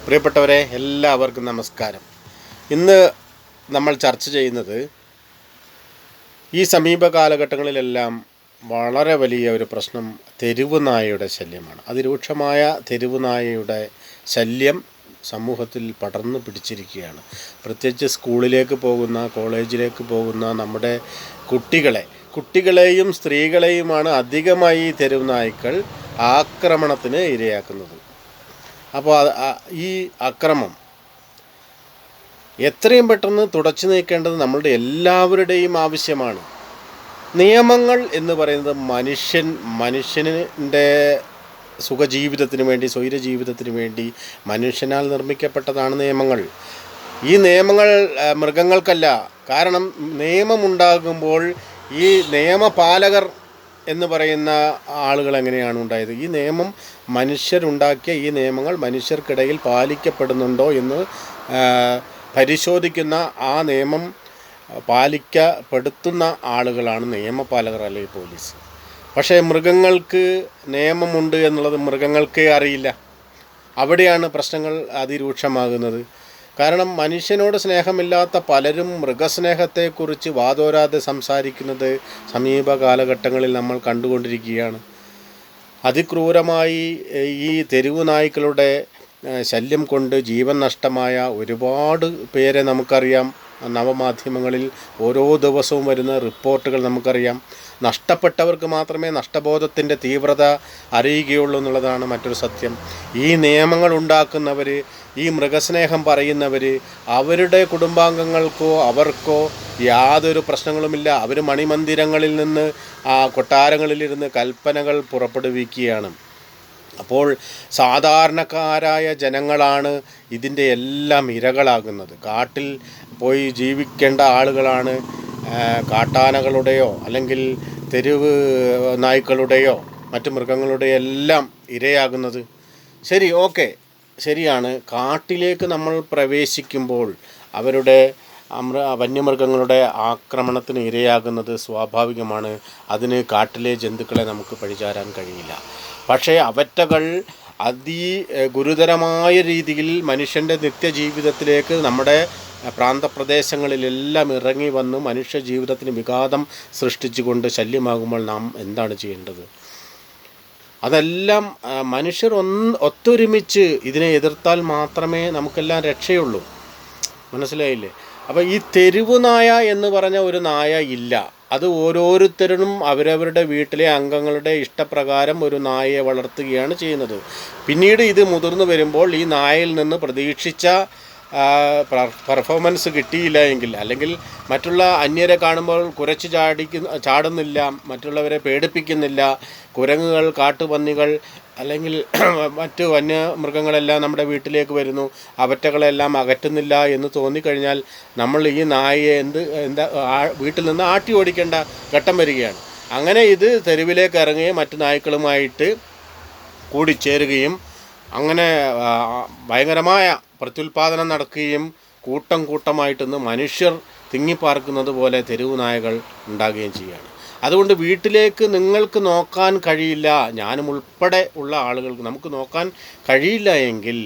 പ്രിയപ്പെട്ടവരെ, എല്ലാവർക്കും നമസ്കാരം. ഇന്ന് നമ്മൾ ചർച്ച ചെയ്യുന്നത് ഈ സമീപ കാലഘട്ടങ്ങളിലെല്ലാം വളരെ വലിയ ഒരു പ്രശ്നം തെരുവ് നായയുടെ ശല്യമാണ്. അതിരൂക്ഷമായ തെരുവ് നായയുടെ ശല്യം സമൂഹത്തിൽ പടർന്നു പിടിച്ചിരിക്കുകയാണ്. പ്രത്യേകിച്ച് സ്കൂളിലേക്ക് പോകുന്ന, കോളേജിലേക്ക് പോകുന്ന നമ്മുടെ കുട്ടികളെയും സ്ത്രീകളെയുമാണ് അധികമായി തെരുവ് നായ്ക്കൾ ആക്രമണത്തിന് ഇരയാക്കുന്നത്. അപ്പോൾ ഈ അക്രമം എത്രയും പെട്ടെന്ന് തുടച്ചു നീക്കേണ്ടത് നമ്മളുടെ എല്ലാവരുടെയും ആവശ്യമാണ്. നിയമങ്ങൾ എന്ന് പറയുന്നത് മനുഷ്യൻ്റെ സുഖജീവിതത്തിന് വേണ്ടി, സ്വൈരജീവിതത്തിന് വേണ്ടി മനുഷ്യനാൽ നിർമ്മിക്കപ്പെട്ടതാണ് നിയമങ്ങൾ. ഈ നിയമങ്ങൾ മൃഗങ്ങൾക്കല്ല. കാരണം നിയമമുണ്ടാകുമ്പോൾ ഈ നിയമപാലകർ എന്ന് പറയുന്ന ആളുകൾ എങ്ങനെയാണ് ഉണ്ടായത്? ഈ നിയമം മനുഷ്യരുണ്ടാക്കിയ ഈ നിയമങ്ങൾ മനുഷ്യർക്കിടയിൽ പാലിക്കപ്പെടുന്നുണ്ടോ എന്ന് പരിശോധിക്കുന്ന, ആ നിയമം പാലിക്കപ്പെടുത്തുന്ന ആളുകളാണ് നിയമപാലകർ അല്ലെങ്കിൽ പോലീസ്. പക്ഷേ മൃഗങ്ങൾക്ക് നിയമമുണ്ട് എന്നുള്ളത് മൃഗങ്ങൾക്കേ അറിയില്ല. അവിടെയാണ് പ്രശ്നങ്ങൾ അതിരൂക്ഷമാകുന്നത്. കാരണം മനുഷ്യനോട് സ്നേഹമില്ലാത്ത പലരും മൃഗസ്നേഹത്തെക്കുറിച്ച് വാതോരാതെ സംസാരിക്കുന്നത് സമീപ കാലഘട്ടങ്ങളിൽ നമ്മൾ കണ്ടുകൊണ്ടിരിക്കുകയാണ്. അതിക്രൂരമായി ഈ തെരുവ് നായ്ക്കളുടെ ശല്യം കൊണ്ട് ജീവൻ നഷ്ടമായ ഒരുപാട് പേരെ നമുക്കറിയാം. നവമാധ്യമങ്ങളിൽ ഓരോ ദിവസവും വരുന്ന റിപ്പോർട്ടുകൾ നമുക്കറിയാം. നഷ്ടപ്പെട്ടവർക്ക് മാത്രമേ നഷ്ടബോധത്തിൻ്റെ തീവ്രത അറിയുകയുള്ളൂ എന്നുള്ളതാണ് മറ്റൊരു സത്യം. ഈ നിയമങ്ങൾ ഉണ്ടാക്കുന്നവർ, ഈ മൃഗസ്നേഹം പറയുന്നവർ, അവരുടെ കുടുംബാംഗങ്ങൾക്കോ അവർക്കോ യാതൊരു പ്രശ്നങ്ങളുമില്ല. അവർ മണിമന്ദിരങ്ങളിൽ നിന്ന്, കൊട്ടാരങ്ങളിലിരുന്ന് കൽപ്പനകൾ പുറപ്പെടുവിക്കുകയാണ്. അപ്പോൾ സാധാരണക്കാരായ ജനങ്ങളാണ് ഇതിൻ്റെ എല്ലാം ഇരകളാകുന്നത്. കാട്ടിൽ പോയി ജീവിക്കേണ്ട ആളുകളാണ് കാട്ടാനകളുടെയോ അല്ലെങ്കിൽ തെരുവ് നായ്ക്കളുടെയോ മറ്റു മൃഗങ്ങളുടെയോ എല്ലാം ഇരയാകുന്നത്. ശരി, ഓക്കെ, ശരിയാണ്. കാട്ടിലേക്ക് നമ്മൾ പ്രവേശിക്കുമ്പോൾ അവരുടെ വന്യമൃഗങ്ങളുടെ ആക്രമണത്തിന് ഇരയാകുന്നത് സ്വാഭാവികമാണ്. അതിന് കാട്ടിലെ ജന്തുക്കളെ നമുക്ക് പഴിചാരാൻ കഴിയില്ല. പക്ഷേ അവറ്റകൾ ഗുരുതരമായ രീതിയിൽ മനുഷ്യൻ്റെ നിത്യജീവിതത്തിലേക്ക് നമ്മുടെ പ്രാന്തപ്രദേശങ്ങളിലെല്ലാം ഇറങ്ങി വന്ന് മനുഷ്യ ജീവിതത്തിന് വിഘാതം സൃഷ്ടിച്ചുകൊണ്ട് ശല്യമാകുമ്പോൾ നാം എന്താണ് ചെയ്യേണ്ടത്? അതെല്ലാം മനുഷ്യർ ഒത്തൊരുമിച്ച് ഇതിനെ എതിർത്താൽ മാത്രമേ നമുക്കെല്ലാം രക്ഷയുള്ളൂ. മനസ്സിലായില്ലേ? അപ്പോൾ ഈ തെരുവ് നായ എന്ന് പറഞ്ഞ ഒരു നായ ഇല്ല. അത് ഓരോരുത്തരും അവരവരുടെ വീട്ടിലെ അംഗങ്ങളുടെ ഇഷ്ടപ്രകാരം ഒരു നായയെ വളർത്തുകയാണ് ചെയ്യുന്നത്. പിന്നീട് ഇത് മുതിർന്നു വരുമ്പോൾ ഈ നായയിൽ നിന്ന് പ്രതീക്ഷിച്ച പെർഫോമൻസ് കിട്ടിയില്ല എങ്കിൽ, അല്ലെങ്കിൽ മറ്റുള്ള അന്യരെ കാണുമ്പോൾ കുരച്ച് ചാടുന്നില്ല, മറ്റുള്ളവരെ പേടിപ്പിക്കുന്നില്ല, കുരങ്ങുകൾ, കാട്ടുപന്നികൾ അല്ലെങ്കിൽ മറ്റു വന്യമൃഗങ്ങളെല്ലാം നമ്മുടെ വീട്ടിലേക്ക് വരുന്നു, അവറ്റകളെല്ലാം അകറ്റുന്നില്ല എന്ന് തോന്നിക്കഴിഞ്ഞാൽ നമ്മൾ ഈ നായയെ വീട്ടിൽ നിന്ന് ആട്ടി ഓടിക്കേണ്ട ഘട്ടം വരികയാണ്. അങ്ങനെ ഇത് തെരുവിലേക്ക് ഇറങ്ങുകയും മറ്റു നായ്ക്കളുമായിട്ട് കൂടിച്ചേരുകയും അങ്ങനെ ഭയങ്കരമായ പ്രത്യുൽപാദനം നടക്കുകയും കൂട്ടമായിട്ടൊന്ന് മനുഷ്യർ തിങ്ങിപ്പാർക്കുന്നത് പോലെ തെരുവ് നായകൾ ഉണ്ടാകുകയും ചെയ്യുകയാണ്. അതുകൊണ്ട് വീട്ടിലേക്ക് നിങ്ങൾക്ക് നോക്കാൻ കഴിയില്ല, ഞാനും ഉൾപ്പെടെ ഉള്ള ആളുകൾക്ക് നമുക്ക് നോക്കാൻ കഴിയില്ല എങ്കിൽ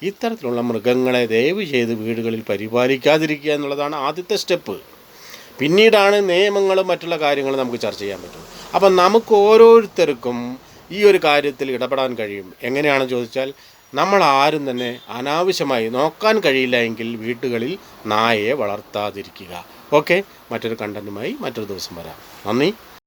ഇത്തരത്തിലുള്ള മൃഗങ്ങളെ ദയവ് ചെയ്ത് വീടുകളിൽ പരിപാലിക്കാതിരിക്കുക എന്നുള്ളതാണ് ആദ്യത്തെ സ്റ്റെപ്പ്. പിന്നീടാണ് നിയമങ്ങളും മറ്റുള്ള കാര്യങ്ങളും നമുക്ക് ചർച്ച ചെയ്യാൻ പറ്റും. അപ്പം നമുക്ക് ഓരോരുത്തർക്കും ഈ ഒരു കാര്യത്തിൽ ഇടപെടാൻ കഴിയും. എങ്ങനെയാണെന്ന് ചോദിച്ചാൽ, നമ്മൾ ആരും തന്നെ അനാവശ്യമായി നോക്കാൻ കഴിയില്ല എങ്കിൽ വീടുകളിൽ നായയെ വളർത്താതിരിക്കുക. ഓക്കെ, മറ്റൊരു കണ്ടൻറ്റുമായി മറ്റൊരു ദിവസം വരാം. നന്ദി.